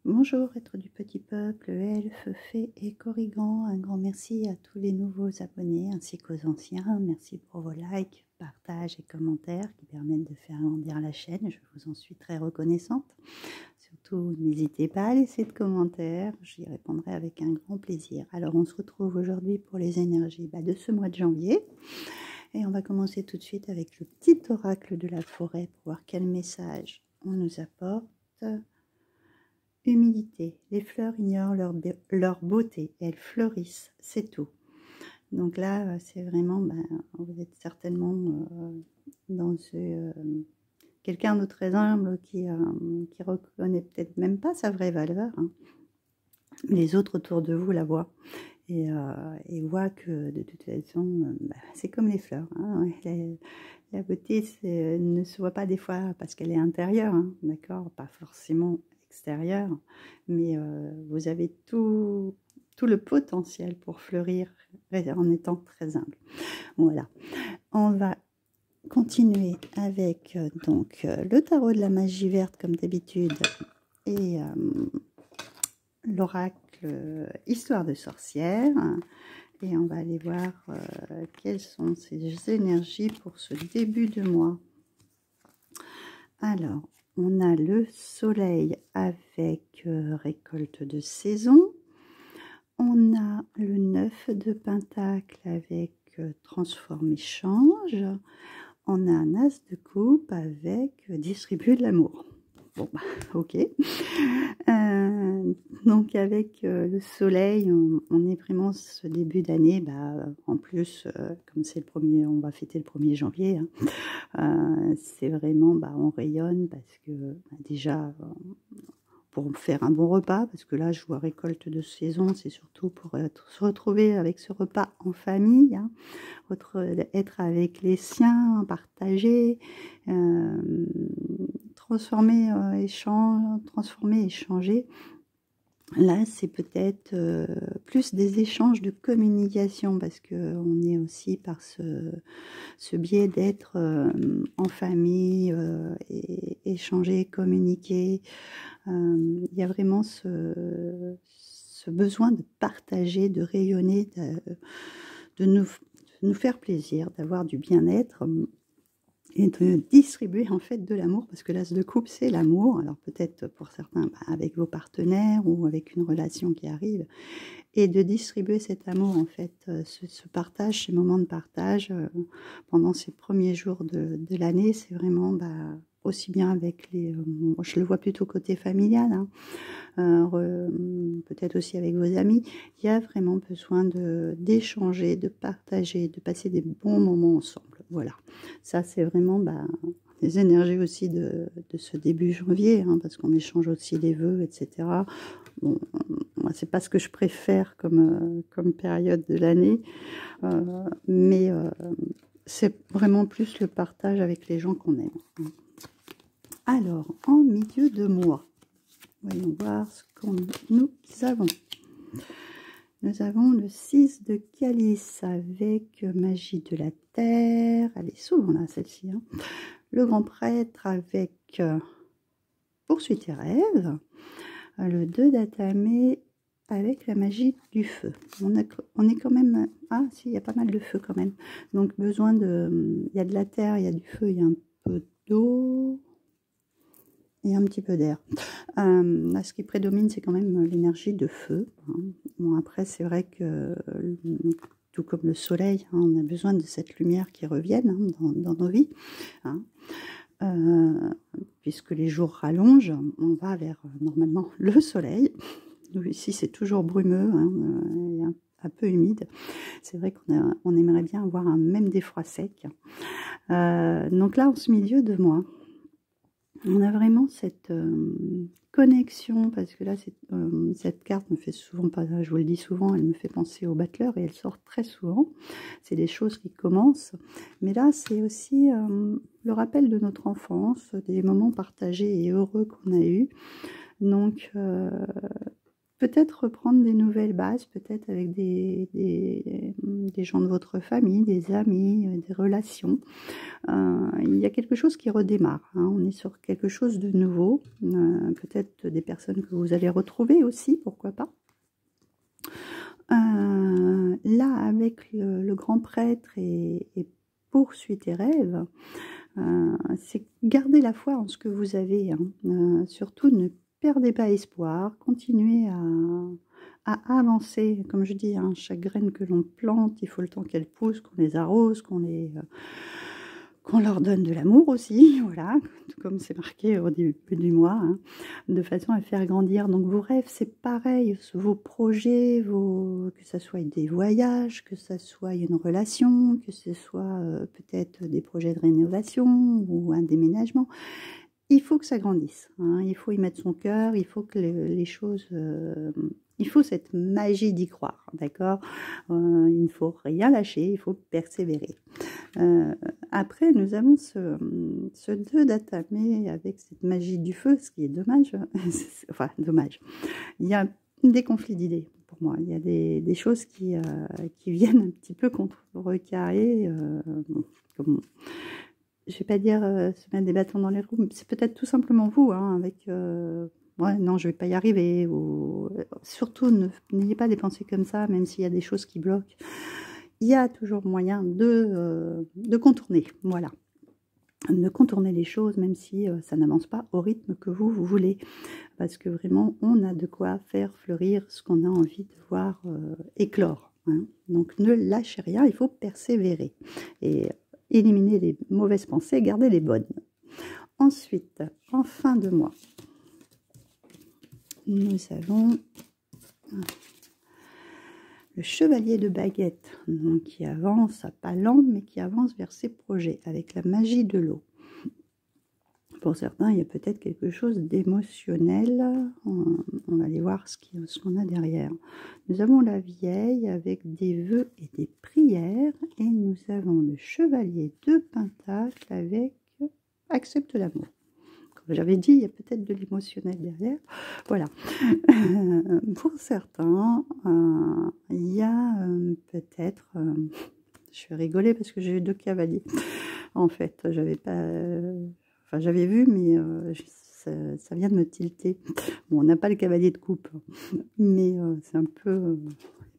Bonjour, être du petit peuple, elfes, fées et corrigans. Un grand merci à tous les nouveaux abonnés ainsi qu'aux anciens. Merci pour vos likes, partages et commentaires qui permettent de faire grandir la chaîne. Je vous en suis très reconnaissante. Surtout, n'hésitez pas à laisser de commentaires. J'y répondrai avec un grand plaisir. Alors, on se retrouve aujourd'hui pour les énergies de ce mois de janvier. Et on va commencer tout de suite avec le petit oracle de la forêt pour voir quel message on nous apporte. Humilité. Les fleurs ignorent leur beauté. Elles fleurissent, c'est tout. Donc là, c'est vraiment, vous êtes certainement dans quelqu'un de très humble qui reconnaît peut-être même pas sa vraie valeur. Hein. Les autres autour de vous la voient et voient que de toute façon, c'est comme les fleurs. Hein. La beauté ne se voit pas des fois parce qu'elle est intérieure, hein, d'accord, pas forcément extérieure, mais vous avez tout le potentiel pour fleurir en étant très humble. Voilà, on va continuer avec le tarot de la magie verte comme d'habitude et l'oracle histoire de sorcière. Et on va aller voir quelles sont ces énergies pour ce début de mois. Alors, on a le soleil avec récolte de saison. On a le 9 de pentacle avec transforme échange. On a un as de coupe avec distribuer de l'amour. Bon, ok. Donc avec le soleil, on est vraiment ce début d'année. En plus, comme c'est le premier, on va fêter le 1er janvier. Hein, c'est vraiment, on rayonne parce que déjà pour faire un bon repas, parce que là je vois récolte de saison, c'est surtout pour se retrouver avec ce repas en famille, hein, être avec les siens, partager. Transformer, échanger. Là, c'est peut-être plus des échanges de communication parce qu'on est aussi par ce biais d'être en famille, et échanger, communiquer. Il y a vraiment ce besoin de partager, de rayonner, de nous faire plaisir, d'avoir du bien-être. Et de distribuer en fait de l'amour, parce que l'as de coupe c'est l'amour, alors peut-être pour certains avec vos partenaires ou avec une relation qui arrive, et de distribuer cet amour en fait, ce partage, ces moments de partage pendant ces premiers jours de l'année, c'est vraiment aussi bien avec les, je le vois plutôt côté familial, hein, peut-être aussi avec vos amis, il y a vraiment besoin d'échanger, de partager, de passer des bons moments ensemble. Voilà, ça c'est vraiment les énergies aussi de ce début janvier, hein, parce qu'on échange aussi les vœux, etc. Bon, moi c'est pas ce que je préfère comme période de l'année, mais c'est vraiment plus le partage avec les gens qu'on aime. Alors, en milieu de mois, voyons voir ce que nous avons. Nous avons le 6 de calice avec magie de la terre. Elle est souvent là, celle-ci. Hein. Le grand prêtre avec poursuis tes rêves. Le 2 d'Atamé avec la magie du feu. On est quand même... Ah, si, il y a pas mal de feu quand même. Donc, besoin de... Il y a de la terre, il y a du feu, il y a un peu d'eau et un petit peu d'air. Là, ce qui prédomine, c'est quand même l'énergie de feu. Hein. Bon, après, c'est vrai que, tout comme le soleil, hein, on a besoin de cette lumière qui revienne, hein, dans nos vies. Hein. Puisque les jours rallongent, on va vers, normalement, le soleil. Nous, ici, c'est toujours brumeux, hein, et un peu humide. C'est vrai qu'on aimerait bien avoir même des froids secs. Donc là, en ce milieu de mois, on a vraiment cette connexion, parce que là, cette carte me fait souvent, je vous le dis souvent, elle me fait penser au battleur et elle sort très souvent. C'est des choses qui commencent. Mais là, c'est aussi le rappel de notre enfance, des moments partagés et heureux qu'on a eus. Donc, peut-être reprendre des nouvelles bases, peut-être avec des gens de votre famille, des amis, des relations. Il y a quelque chose qui redémarre, hein. On est sur quelque chose de nouveau, peut-être des personnes que vous allez retrouver aussi, pourquoi pas. Là, avec le grand prêtre et poursuis tes rêves, c'est garder la foi en ce que vous avez, hein. Surtout, ne perdez pas espoir, continuez à avancer. Comme je dis, hein, chaque graine que l'on plante, il faut le temps qu'elle pousse, qu'on les arrose, qu'on leur donne de l'amour aussi, voilà, comme c'est marqué au début du mois, hein, de façon à faire grandir. Donc vos rêves, c'est pareil, vos projets, que ce soit des voyages, que ce soit une relation, que ce soit peut-être des projets de rénovation ou un déménagement. Il faut que ça grandisse, hein, il faut y mettre son cœur, il faut que les choses... il faut cette magie d'y croire, d'accord. Il ne faut rien lâcher, il faut persévérer. Après, nous avons ce 2 d'Atamé avec cette magie du feu, ce qui est dommage. Enfin, dommage. Il y a des conflits d'idées pour moi. Il y a des choses qui viennent un petit peu contrecarrer. Comme, je ne vais pas dire se mettre des bâtons dans les roues, c'est peut-être tout simplement vous, hein, avec... ouais, non, je ne vais pas y arriver. Ou, surtout, n'ayez pas des pensées comme ça, même s'il y a des choses qui bloquent. Il y a toujours moyen de contourner, voilà. De contourner les choses, même si ça n'avance pas au rythme que vous voulez. Parce que vraiment, on a de quoi faire fleurir ce qu'on a envie de voir éclore, hein. Donc, ne lâchez rien, il faut persévérer. Et éliminer les mauvaises pensées, garder les bonnes. Ensuite, en fin de mois, nous avons le chevalier de baguette, donc qui avance à pas lent, mais qui avance vers ses projets, avec la magie de l'eau. Pour certains, il y a peut-être quelque chose d'émotionnel. On va aller voir ce qu'on a derrière. Nous avons la vieille avec des vœux et des prières. Et nous avons le chevalier de pentacle avec accepte l'amour. Comme j'avais dit, il y a peut-être de l'émotionnel derrière. Voilà. Pour certains, il y a peut-être... je vais rigoler parce que j'ai eu 2 cavaliers. En fait, j'avais pas... Enfin, j'avais vu, mais ça vient de me tilter. Bon, on n'a pas le cavalier de coupe, mais c'est un peu...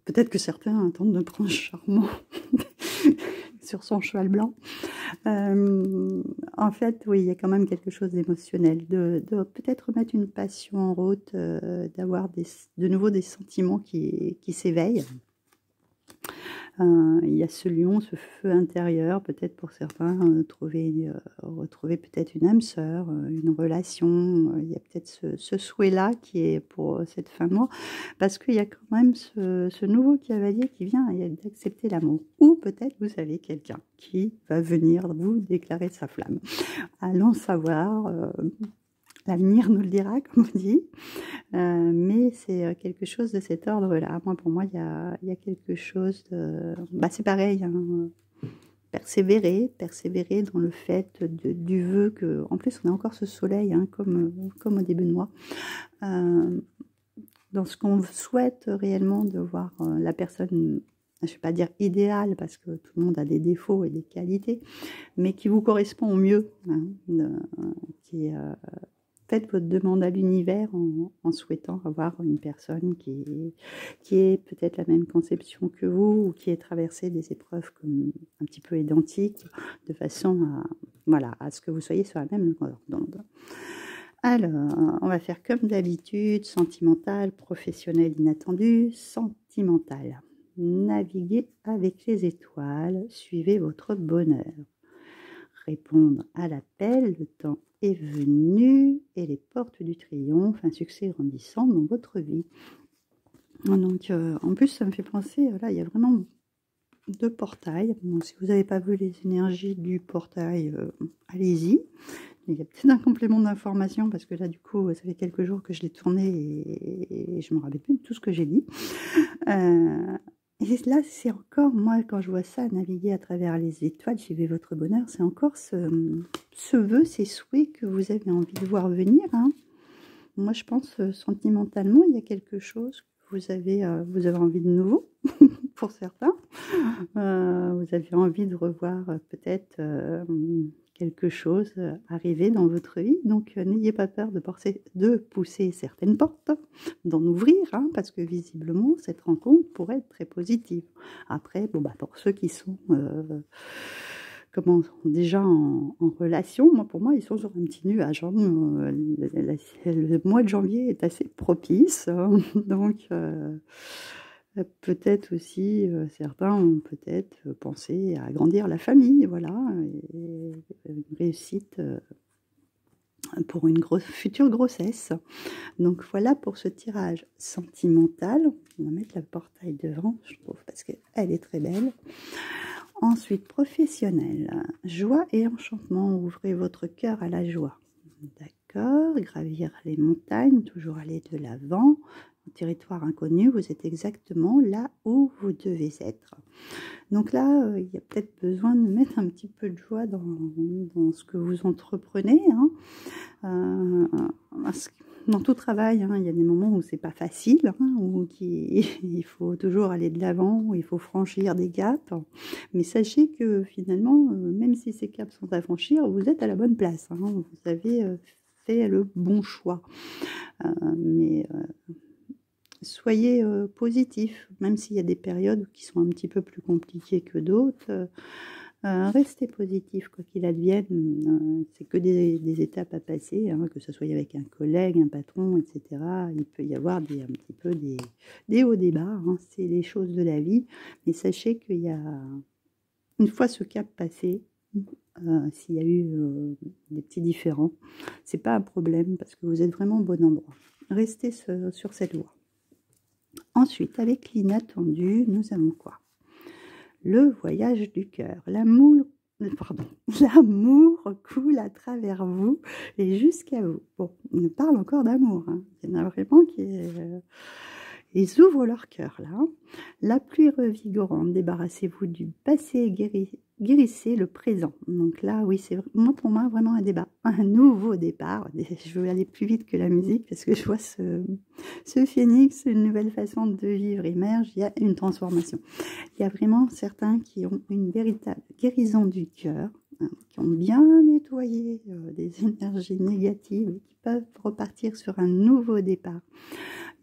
peut-être que certains attendent de prendre charmant sur son cheval blanc. En fait, oui, il y a quand même quelque chose d'émotionnel, de peut-être remettre une passion en route, d'avoir de nouveau des sentiments qui s'éveillent. Il y a ce lion, ce feu intérieur, peut-être pour certains, retrouver peut-être une âme sœur, une relation. Il y a peut-être ce souhait-là qui est pour cette fin de mois, parce qu'il y a quand même ce nouveau cavalier qui vient d'accepter l'amour. Ou peut-être vous avez quelqu'un qui va venir vous déclarer sa flamme. Allons savoir... l'avenir nous le dira, comme on dit, mais c'est quelque chose de cet ordre-là. Moi, pour moi, il y a quelque chose de... Bah, c'est pareil, hein, persévérer dans le fait du vœu que... En plus, on a encore ce soleil, hein, comme au début de mois. Dans ce qu'on souhaite réellement de voir la personne... Je ne vais pas dire idéal, parce que tout le monde a des défauts et des qualités, mais qui vous correspond au mieux, hein, faites votre demande à l'univers en souhaitant avoir une personne qui est peut-être la même conception que vous, ou qui ait traversé des épreuves comme un petit peu identiques, de façon à ce que vous soyez sur la même longueur d'onde. Alors, on va faire comme d'habitude, sentimental, professionnel, inattendu, sentimental. Naviguez avec les étoiles, suivez votre bonheur. Répondre à l'appel, le temps est venu et les portes du triomphe, un succès grandissant dans votre vie. Donc, en plus, ça me fait penser, là, il y a vraiment 2 portails. Donc, si vous n'avez pas vu les énergies du portail, allez-y. Il y a peut-être un complément d'information, parce que là, du coup, ça fait quelques jours que je l'ai tourné et je ne me rappelle plus de tout ce que j'ai dit. Et là, c'est encore, moi, quand je vois ça, naviguer à travers les étoiles, suivez votre bonheur, c'est encore ce vœu, ces souhaits que vous avez envie de voir venir, hein. Moi, je pense sentimentalement, il y a quelque chose que vous avez envie de nouveau, pour certains. Vous avez envie de revoir peut-être quelque chose arriver dans votre vie. Donc, n'ayez pas peur de pousser certaines portes, d'en ouvrir, hein, parce que visiblement, cette rencontre pourrait être très positive. Après, bon, bah, pour ceux qui sont déjà en relation, pour moi, ils sont sur un petit nuage. Hein. Le mois de janvier est assez propice, hein. Donc peut-être aussi, certains ont peut-être pensé à agrandir la famille, voilà, et une réussite pour une future grossesse. Donc voilà pour ce tirage sentimental. On va mettre la portail devant, je trouve, parce qu'elle est très belle. Ensuite, professionnel, joie et enchantement, ouvrez votre cœur à la joie. D'accord, gravir les montagnes, toujours aller de l'avant. Territoire inconnu, vous êtes exactement là où vous devez être. Donc là, il y a peut-être besoin de mettre un petit peu de joie dans ce que vous entreprenez. Hein. Dans tout travail, hein, il y a des moments où c'est pas facile, hein, où il faut toujours aller de l'avant, où il faut franchir des caps. Mais sachez que finalement, même si ces caps sont à franchir, vous êtes à la bonne place. Hein, vous avez fait le bon choix. Mais soyez positif, même s'il y a des périodes qui sont un petit peu plus compliquées que d'autres. Restez positif, quoi qu'il advienne. C'est que des étapes à passer, hein, que ce soit avec un collègue, un patron, etc. Il peut y avoir un petit peu des hauts, des bas. Hein, c'est les choses de la vie. Mais sachez qu'il y a, une fois ce cap passé, s'il y a eu des petits différends, c'est pas un problème parce que vous êtes vraiment au bon endroit. Restez sur cette voie. Ensuite, avec l'inattendu, nous avons quoi? Le voyage du cœur. L'amour coule à travers vous et jusqu'à vous. Bon, on parle encore d'amour. Hein. Il y en a vraiment qui... ils ouvrent leur cœur là. La pluie revigorante, débarrassez-vous du passé et guérissez le présent. Donc là, oui, c'est pour moi vraiment un débat, un nouveau départ. Je veux aller plus vite que la musique parce que je vois ce phénix, une nouvelle façon de vivre émerge. Il y a une transformation. Il y a vraiment certains qui ont une véritable guérison du cœur, hein, qui ont bien nettoyé des énergies négatives et qui peuvent repartir sur un nouveau départ.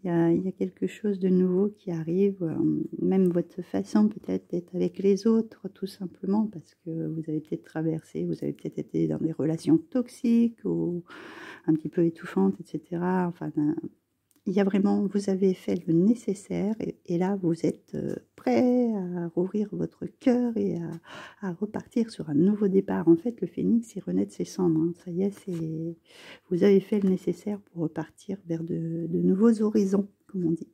Il y a quelque chose de nouveau qui arrive, même votre façon peut-être d'être avec les autres, tout simplement, parce que vous avez peut-être traversé, vous avez peut-être été dans des relations toxiques ou un petit peu étouffantes, etc. Enfin, il y a vraiment, vous avez fait le nécessaire et là, vous êtes prêt à rouvrir votre cœur et à repartir sur un nouveau départ. En fait, le phénix, il renaît de ses cendres. Hein. Ça y est, vous avez fait le nécessaire pour repartir vers de nouveaux horizons, comme on dit.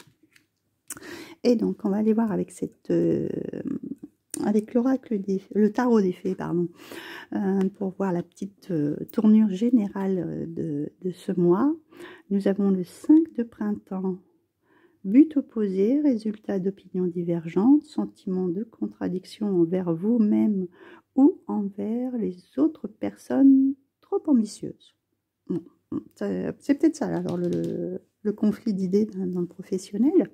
Et donc, on va aller voir avec avec l'oracle le tarot des fées, pardon, pour voir la petite tournure générale de ce mois. Nous avons le 5 de printemps, but opposé, résultat d'opinions divergentes, sentiment de contradiction envers vous-même ou envers les autres personnes trop ambitieuses. Bon, c'est peut-être ça, alors le conflit d'idées dans le professionnel.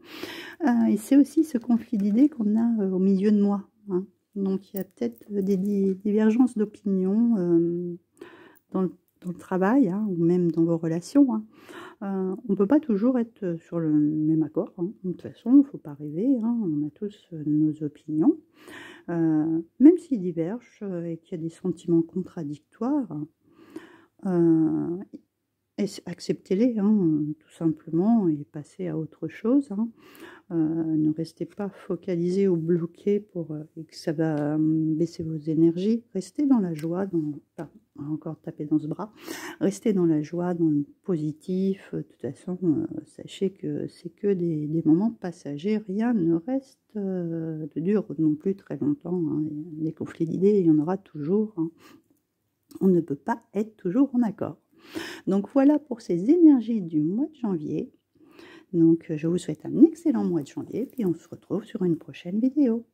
Et c'est aussi ce conflit d'idées qu'on a au milieu de moi. Hein. Donc il y a peut-être des divergences d'opinion dans le travail, hein, ou même dans vos relations. Hein. On ne peut pas toujours être sur le même accord. Hein. De toute façon, il ne faut pas rêver. Hein. On a tous nos opinions. Même s'ils divergent et qu'il y a des sentiments contradictoires, acceptez-les, hein, tout simplement, et passez à autre chose. Hein. Ne restez pas focalisé ou bloqué et que ça va baisser vos énergies. Restez dans la joie, encore taper dans ce bras. Restez dans la joie, dans le positif. De toute façon, sachez que c'est que des moments passagers. Rien ne reste de dur non plus très longtemps. Hein. Les conflits d'idées, il y en aura toujours. Hein. On ne peut pas être toujours en accord. Donc voilà pour ces énergies du mois de janvier. Donc je vous souhaite un excellent mois de janvier, puis on se retrouve sur une prochaine vidéo.